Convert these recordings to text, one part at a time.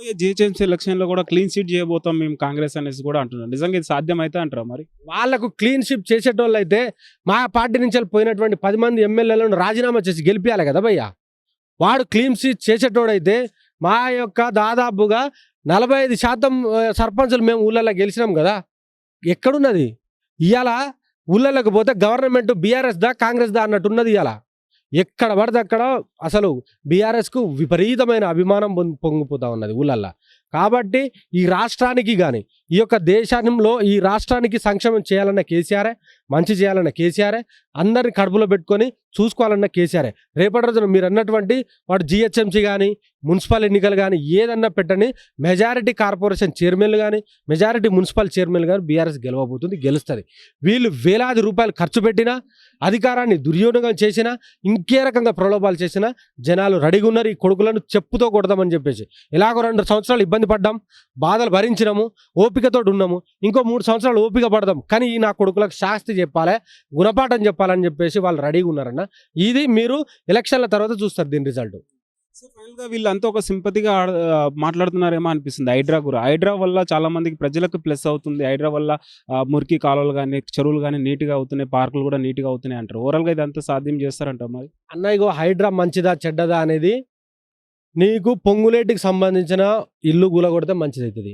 రాబోయే జీహెచ్ఎంసీ ఎలక్షన్‌లో కూడా క్లీన్ స్వీప్ చేయబోతాం మేము కాంగ్రెస్ అనేసి కూడా అంటున్నారు. నిజంగా ఇది సాధ్యమైతా అంటారా మరి? వాళ్ళకు క్లీన్ షిప్ చేసేటోళ్ళైతే మా పార్టీ నుంచి పోయినటువంటి 10 మంది ఎమ్మెల్యేలను రాజీనామా చేసి గెలిపియాలి కదా భయ్యా. వాడు క్లీన్ షీట్ చేసేటోడైతే మా యొక్క దాదాపుగా 45% సర్పంచులు మేము ఊళ్ళల్లో గెలిచినాం కదా. ఎక్కడున్నది ఇవాళ? ఊళ్ళలోకి పోతే గవర్నమెంట్ బీఆర్ఎస్ దా కాంగ్రెస్ దా అన్నట్టున్నది ఇవాళ. ఎక్కడ పడితే అక్కడ అసలు బీఆర్ఎస్కు విపరీతమైన అభిమానం పొంగిపోతా ఉన్నది ఊళ్ళల్లో. కాబట్టి ఈ రాష్ట్రానికి కానీ ఈ యొక్క దేశంలో ఈ రాష్ట్రానికి సంక్షేమం చేయాలన్న కేసీఆరే, మంచి చేయాలన్న కేసీఆరే, అందరిని కడుపులో పెట్టుకొని చూసుకోవాలన్న కేసీఆరే. రేపటి రోజున మీరు అన్నటువంటి వాడు జిహెచ్ఎంసీ కానీ మున్సిపల్ ఎన్నికలు కానీ ఏదన్నా పెట్టని మెజారిటీ కార్పొరేషన్ చైర్మన్లు కానీ మెజారిటీ మున్సిపల్ చైర్మన్లు కానీ బీఆర్ఎస్ గెలవబోతుంది, గెలుస్తుంది. వీళ్ళు వేలాది రూపాయలు ఖర్చు పెట్టినా అధికారాన్ని దుర్వినియోగం చేసినా ఇంకే రకంగా ప్రలోభాలు చేసినా జనాలు రెడీగా ఉన్నారు ఈ కొడుకులను చెప్పుతో కొడదామని చెప్పేసి. ఎలాగో 2 సంవత్సరాలు ఇబ్బంది పడ్డాం, బాధలు భరించినాము, ఓపికతో ఉన్నాము, ఇంకో 3 సంవత్సరాలు ఓపిక పడదాం, కానీ ఈ నా కొడుకులకు శాస్తి చెప్పాలి, గుణపాఠం చెప్పాలని చెప్పేసి వాళ్ళు రెడీగా ఉన్నారన్న. ఇది మీరు ఎలక్షన్ల తర్వాత చూస్తారు దీని రిజల్ట్. సో ఫైనల్‌గా వీళ్ళంతా ఒక సింపతిగా మాట్లాడుతున్నారేమో అనిపిస్తుంది హైడ్రా వల్ల చాలా మందికి ప్రజలకు ప్లస్ అవుతుంది. హైడ్రా వల్ల మురికి కాలువలు కానీ చెరువులు కానీ నీట్‌గా అవుతున్నాయి, పార్కులు కూడా నీట్‌గా అవుతున్నాయి అంటారు. ఓవరాల్‌గా ఇదంతా సాధ్యం చేస్తారంట మరి? అన్న ఇగో హైడ్రా మంచిదా చెడ్డదా అనేది నీకు పొంగులేటికి సంబంధించిన ఇల్లు కూలగొడితే మంచిది అవుతుంది.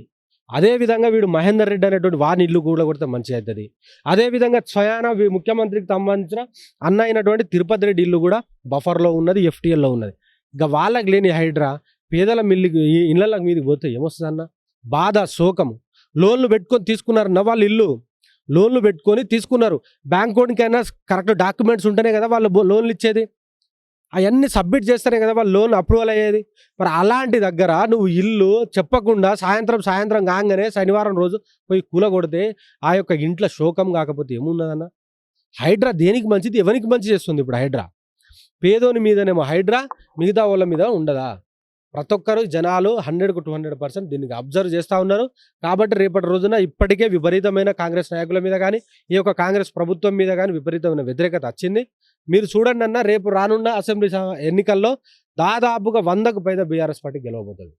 అదేవిధంగా వీడు మహేందర్ రెడ్డి అనేటువంటి వాని ఇల్లు కూలగొడితే మంచిది అవుతుంది. అదేవిధంగా స్వయాన ముఖ్యమంత్రికి సంబంధించిన అన్న అయినటువంటి తిరుపతి రెడ్డి ఇల్లు కూడా బఫర్లో ఉన్నది, ఎఫ్టీఎల్లో ఉన్నది. ఇక వాళ్ళకి లేని హైడ్రా పేదల ఇళ్ళకి మీదకి పోతే ఏమొస్తుంది అన్న? బాధ, శోకము. లోన్లు పెట్టుకొని తీసుకున్నారన్న వాళ్ళు ఇల్లు, లోన్లు పెట్టుకొని తీసుకున్నారు. బ్యాంకోనికైనా కరెక్ట్ డాక్యుమెంట్స్ ఉంటేనే కదా వాళ్ళు లోన్లు ఇచ్చేది. అవన్నీ సబ్మిట్ చేస్తేనే కదా వాళ్ళు లోన్ అప్రూవల్ అయ్యేది. మరి అలాంటి దగ్గర నువ్వు ఇల్లు చెప్పకుండా సాయంత్రం కాగానే శనివారం రోజు పోయి కూలగొడితే ఆ యొక్క ఇంట్లో శోకం కాకపోతే ఏమున్నదన్న? హైడ్రా దేనికి మంచిది, ఎవరికి మంచి చేస్తుంది? ఇప్పుడు హైడ్రా పేదోని మీదనేమో హైడ్రా, మిగతా వాళ్ళ మీద ఉండదా? ప్రతి ఒక్కరు జనాలు 100కు 200% దీనికి అబ్జర్వ్ చేస్తూ ఉన్నారు. కాబట్టి రేపటి రోజున ఇప్పటికే విపరీతమైన కాంగ్రెస్ నాయకుల మీద కానీ ఈ యొక్క కాంగ్రెస్ ప్రభుత్వం మీద కానీ విపరీతమైన వ్యతిరేకత వచ్చింది. మీరు చూడండి అన్న, రేపు రానున్న అసెంబ్లీ ఎన్నికల్లో దాదాపుగా 100కు పైగా బీఆర్ఎస్ పార్టీ గెలవబోతుంది.